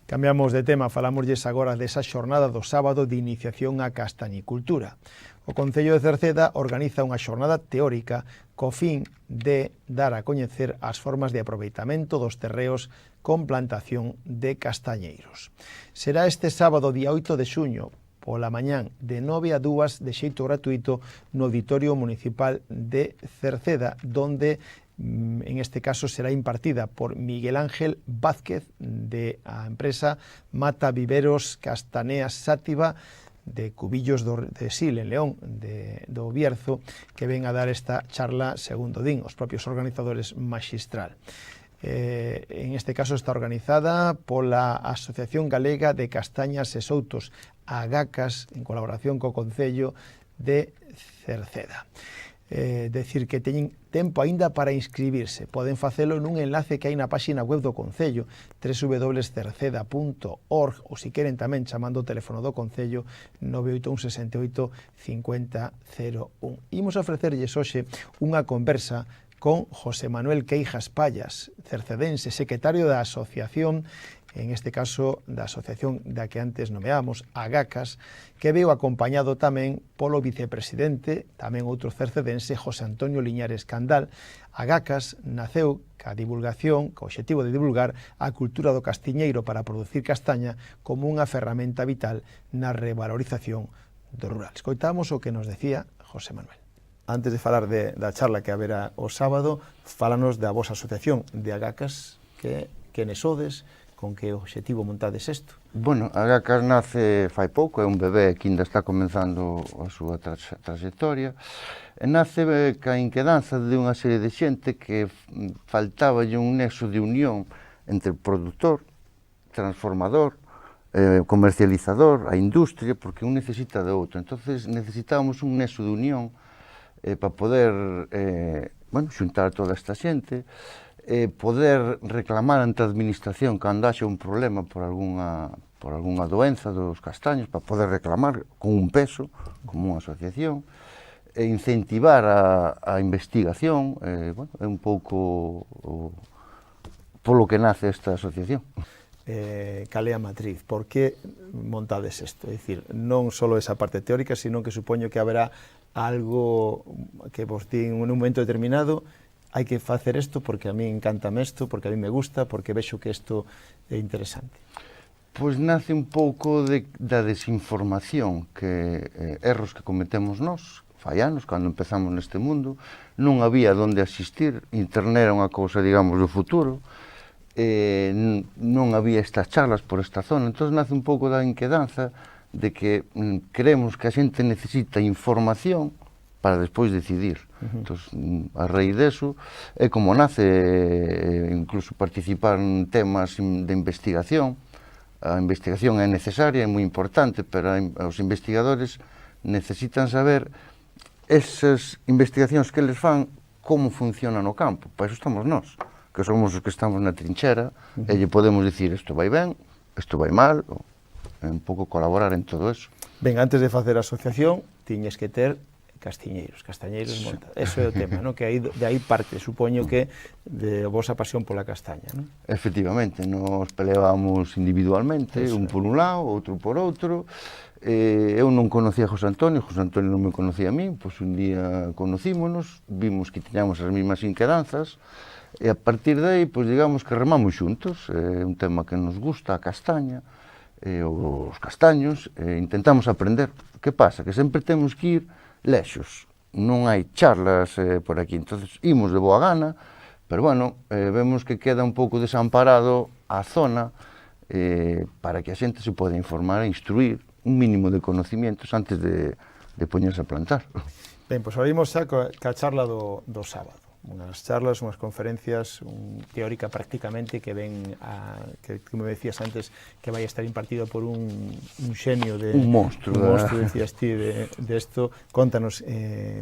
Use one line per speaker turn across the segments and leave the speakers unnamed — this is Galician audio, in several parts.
Cambiamos de tema, falámoslles agora desa xornada do sábado de iniciación á castañicultura. O Concello de Cerceda organiza unha xornada teórica co fin de dar a coñecer as formas de aproveitamento dos terreos con plantación de castañeiros. Será este sábado, día 8 de xuño, pola mañán de 9 a 2 de xeito gratuito no Auditorio Municipal de Cerceda, donde en este caso será impartida por Miguel Ángel Vázquez de a empresa Mata Viveros Castaneas Sátiva de Cubillos de Sil, en León, do Bierzo, que ven a dar esta charla, segundo din os propios organizadores, maxistral. En este caso está organizada pola Asociación Galega de Castañas e Soutos, AGACAS, en colaboración co Concello de Cerceda. Decir que teñen tempo aínda para inscribirse. Poden facelo nun enlace que hai na páxina web do Concello, www.cerceda.org, ou se queren tamén chamando o teléfono do Concello 981 68 50 01. Imos ofrecerlles hoxe unha conversa con José Manuel Queijas Pallas, cercedense, secretario da asociación, en este caso da asociación da que antes nomeamos, AGACAS, que veu acompañado tamén polo vicepresidente, tamén outro cercedense, José Antonio Liñares Candal. AGACAS naceu ca divulgación, co obxectivo de divulgar a cultura do castiñeiro para producir castaña como unha ferramenta vital na revalorización do rural. Escoitamos o que nos decía José Manuel. Antes de falar da charla que haberá o sábado, fálanos da vosa asociación de AGACAS, que ne sodes, con que obxectivo montades isto?
Bueno, a AGACAS nace fai pouco, é un bebé que ainda está comenzando a súa trayectoria, e nace ca inquedanza de unha serie de xente que faltaballe un nexo de unión entre o produtor, transformador, comercializador, a industria, porque un necesita de outro. Entonces necesitábamos un nexo de unión para poder xuntar toda esta xente, poder reclamar ante a administración cando haxa un problema por algunha doenza dos castaños, para poder reclamar con un peso, como unha asociación, e incentivar a investigación, é un pouco polo que nace esta asociación.
Cal é a matriz? Por que montades isto? É dicir, non só esa parte teórica, sino que supoño que haberá algo que vos din en un momento determinado: hai que facer isto porque a mí encántame isto, porque a mí me gusta, porque vexo que isto é interesante.
Pois nace un pouco da desinformación, que erros que cometemos nós, fai anos, cando empezamos neste mundo, non había onde asistir, internet era unha cousa, digamos, do futuro, non había estas charlas por esta zona, entón nace un pouco da inquedanza de que creemos que a xente necesita información para despois decidir. Entón, a raíz deso, é como nace incluso participar en temas de investigación. A investigación é necesaria, é moi importante, pero os investigadores necesitan saber esas investigacións que eles fan, como funciona no campo. Para iso estamos nós, que somos os que estamos na trinchera, e lle podemos dicir isto vai ben, isto vai mal, é un pouco colaborar en todo eso.
Ben, antes de facer a asociación, tiñes que ter castañeiros montados. Eso é o tema, non? Que de aí parte, supoño que, de vosa pasión pola castaña, non?
Efectivamente, nos peleábamos individualmente, un por un lado, outro por outro. Eu non conocía a José Antonio non me conocía a mí, pois un día conocímonos, vimos que tiñamos as mesmas inquedanzas, e a partir de aí, pois digamos que remamos xuntos. É un tema que nos gusta, a castaña, os castaños, intentamos aprender. Que pasa? Que sempre temos que ir lexos, non hai charlas por aquí, entonces imos de boa gana, pero bueno, vemos que queda un pouco desamparado a zona para que a xente se poda informar e instruir un mínimo de conocimientos antes de poñerse a plantar.
Ben, pois abrimos xa ca charla do sábado. Unhas charlas, unhas conferencias teórica prácticamente que ven que como decías antes, que vai estar impartido por un xenio
un monstro,
decías ti, de isto. Contanos,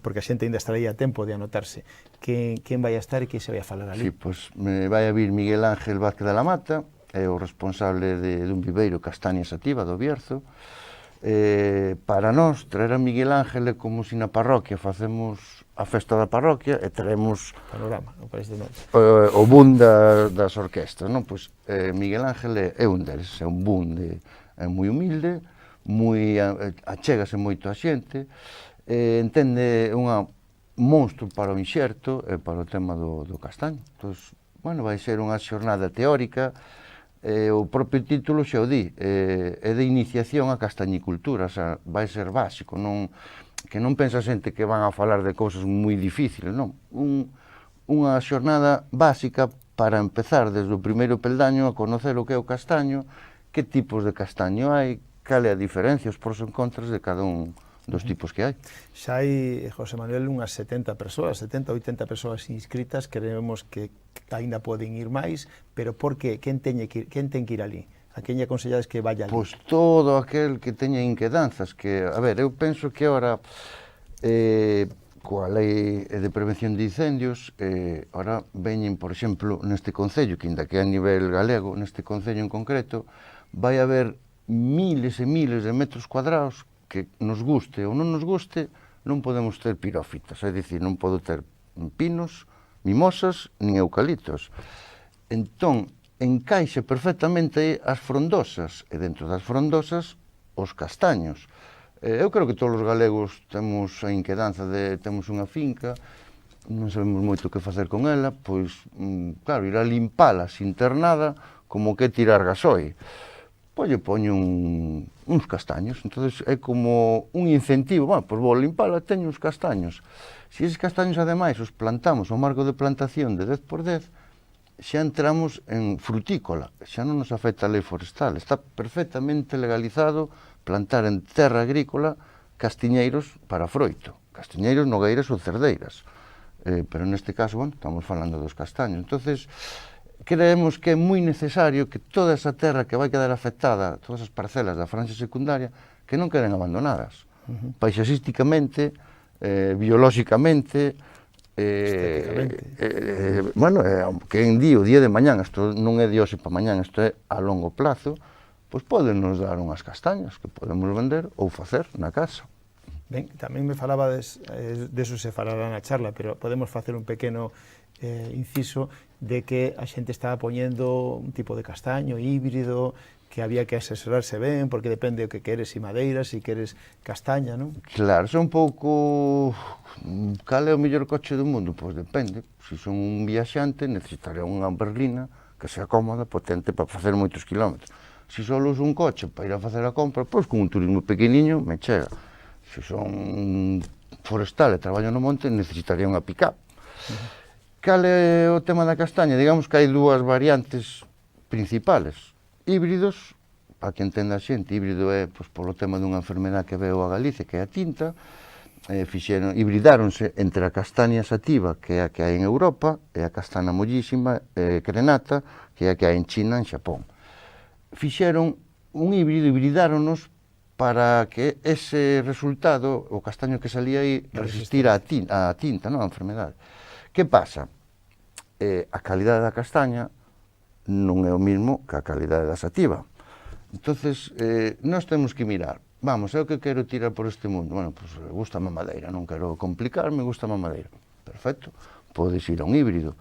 porque a xente ainda estará aí a tempo de anotarse, quen vai a estar e que se vai a falar ali.
Sí, pois vai a vir Miguel Ángel Vázquez de la Mata, é o responsable dun viveiro Castaña Sativa do Bierzo. Para nós, traer a Miguel Ángel é como se na parroquia facemos a festa da parroquia e teremos
Panorama, o País do Norte.
o boom das orquestas, non? Pois Miguel Ángel é un deles, é un boom é moi humilde, achégase moito a xente, entende unha monstro para o inxerto e para o tema do castaño. Entón, bueno, vai ser unha xornada teórica, o propio título xa o di, é de iniciación á castañicultura, o sea, vai ser básico, que non pensa a xente que van a falar de cousas moi difíciles, non. Unha xornada básica para empezar desde o primeiro peldaño a conocer o que é o castaño, que tipos de castaño hai, cal é a diferencia, os pros e contras de cada un dos tipos que hai.
Xa hai, José Manuel, unhas 70 persoas, 70 ou 80 persoas inscritas, creemos que aínda poden ir máis, pero por que? Quen ten que ir ali? A quen lle aconsellades que vaya ali?
Pois todo aquel que teña inquedanzas, que, a ver, eu penso que ahora, coa lei de prevención de incendios, ahora veñen, por exemplo, neste concello, que ainda que a nivel galego, neste concello en concreto, vai haber miles e miles de metros cuadrados que nos guste ou non nos guste, non podemos ter pirófitas, é dicir, non podo ter pinos, mimosas, nin eucaliptos. Entón, encaixa perfectamente as frondosas, e dentro das frondosas, os castaños. Eu creo que todos os galegos temos a inquedanza de temos unha finca, non sabemos moito que facer con ela, pois, claro, ir a limpala sin ter nada, como que tirar gasoil. Pois lle poño uns castaños, entonces é como un incentivo, bueno, pois vou limpala, teño uns castaños. Se eses castaños, ademais, os plantamos ao marco de plantación de 10 por 10, xa entramos en frutícola, xa non nos afecta a lei forestal, está perfectamente legalizado plantar en terra agrícola castiñeiros para froito, castiñeiros, nogueiras ou cerdeiras, pero neste caso, bueno, estamos falando dos castaños. Entonces, creemos que é moi necesario que toda esa terra que vai quedar afectada, todas as parcelas da franxa secundaria, que non queden abandonadas, paisaxísticamente, biolóxicamente, bueno, que en día, o día de mañán, isto non é de hoxe para mañán, isto é a longo plazo, pois poden nos dar unhas castañas que podemos vender ou facer na casa.
Ben, tamén me falaba deso se falará na charla, pero podemos facer un pequeno inciso de que a xente estaba poñendo un tipo de castaño híbrido, que había que asesorarse ben, porque depende do que queres, si madeira, si queres castaña, non?
Claro, son un pouco... Cal é o mellor coche do mundo? Pois depende. Se son un viaxante, necesitaré unha berlina que sea cómoda, potente, para facer moitos kilómetros. Se só uso un coche para ir a facer a compra, pois con un turismo pequeniño me chega. Se son forestal e traballo no monte, necesitaría unha pick-up. Cal é o tema da castaña? Digamos que hai dúas variantes principales. Híbridos, para que entenda a xente, híbrido é pois, polo tema dunha enfermedade que veo a Galicia, que é a tinta, hibridáronse entre a castaña sativa, que é a que hai en Europa, e a castaña mollísima, crenata, que é a que hai en China, en Xapón. Fixeron un híbrido, hibridáronos para que ese resultado, o castaño que salía aí, resistira a tinta, non a enfermedade. Que pasa? A calidade da castaña non é o mismo que a calidade da sativa. Entonces, nós temos que mirar, vamos, é o que quero tirar por este mundo, bueno, pois gustame a madeira, non quero complicarme, gustame a madeira. Perfecto, podes ir a un híbrido.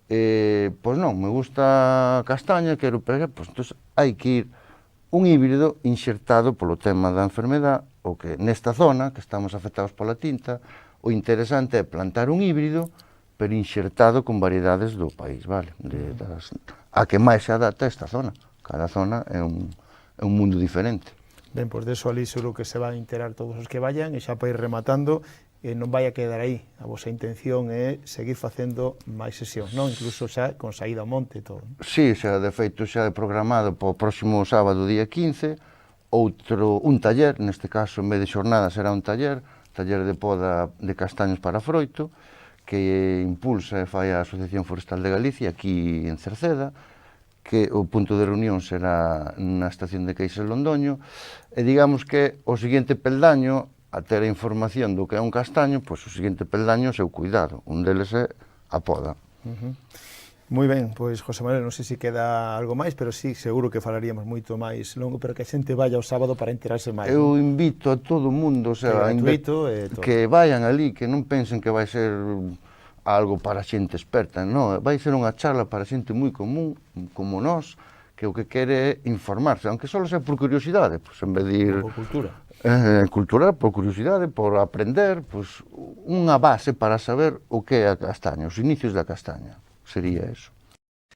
Pois non, me gusta a castaña, quero pegar, pois entón hai que ir un híbrido inxertado polo tema da enfermedade, o que nesta zona, que estamos afectados pola tinta, o interesante é plantar un híbrido, pero inxertado con variedades do país, vale? A que máis se adapta a esta zona. Cada zona é un mundo diferente.
Ben, pois deso ali seguro que se van a enterar todos os que vayan, e xa para ir rematando, non vai a quedar aí. A vosa intención é seguir facendo máis sesións, non? Incluso xa con saída ao monte e todo.
Sí, xa de feito xa é programado para o próximo sábado, día 15, un taller, neste caso en vez de xornada será un taller de poda de castaños para froito, que impulsa e fai a Asociación Forestal de Galicia aquí en Cerceda, que o punto de reunión será na estación de Queixas Londoño, e digamos que o seguinte peldaño, a ter a información do que é un castaño, pois o seguinte peldaño é o seu cuidado, un deles é a poda.
Moi ben, pois, José Manuel, non sei se queda algo máis, pero sí, seguro que falaríamos moito máis longo, pero que a xente vaya ao sábado para enterarse máis.
Eu invito a todo o mundo, o sea,
é gratuito e todo.
que vayan ali, que non pensen que vai ser algo para xente experta, non, vai ser unha charla para xente moi común, como nós, que o que quere é informarse, aunque só sea por curiosidade, pois en vez de ir...
Por cultura.
Cultural, por curiosidade, por aprender, pois unha base para saber o que é a castaña, os inicios da castaña, sería eso.